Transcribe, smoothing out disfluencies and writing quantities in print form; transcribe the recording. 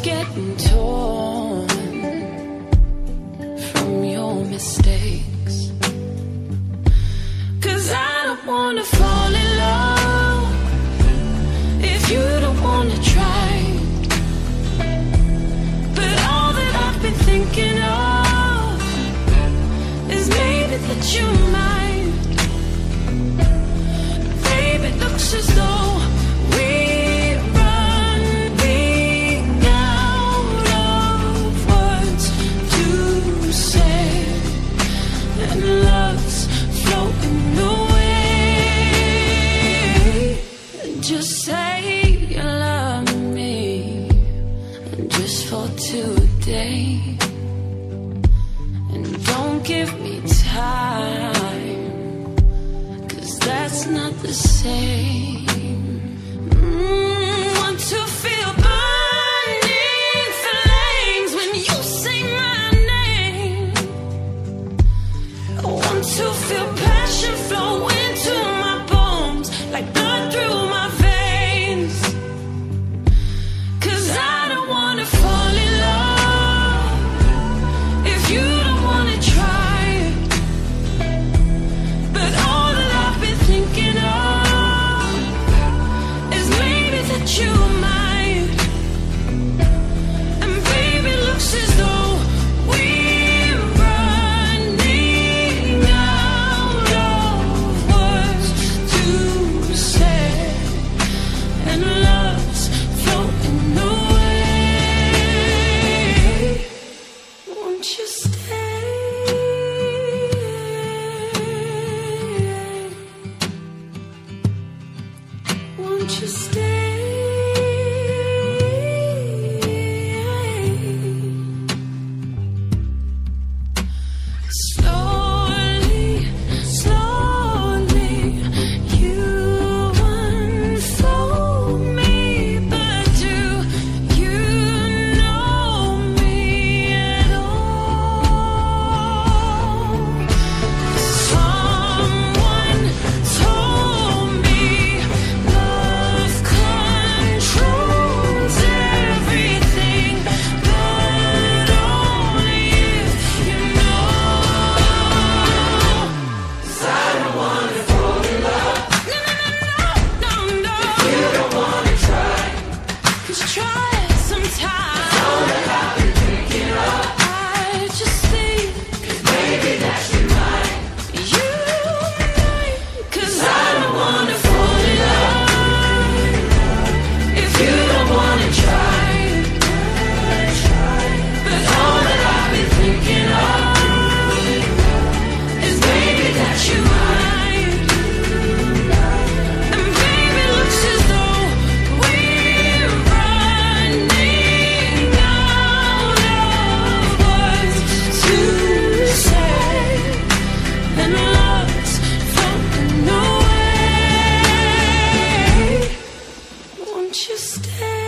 getting torn from your mistakes. 'Cause I don't wanna fall in love if you don't wanna try. But all that I've been thinking of is maybe that you might. Baby, it looks as though we're running out of words to say, and love's floating away. Just say you love me, just for today, and don't give me time, 'cause that's not the same. Want to feel burning flames when you say my name. I want to feel passion flow into my bones, like blood through my veins. 'Cause I don't wanna fall in love if you don't wanna try. But all that I've been thinking of is maybe that you might. And baby, it looks as though we're running out of words to say, and love's floating away. Won't you stay? Won't you stay? Slowly, slowly, you unfold me, but do you know me at all? Someone told me love controls everything, but only if you know. 'Cause I don't wanna fall in love. No. If you don't wanna try, 'cause try it sometime. All that I've been thinking of, I just think, 'cause maybe that you might. You might. 'Cause I don't wanna fall in love if you don't wanna try. But all that I've been thinking of is maybe that you might. And baby, it looks as though we're running out of words to say, and love's floating away. Won't you stay?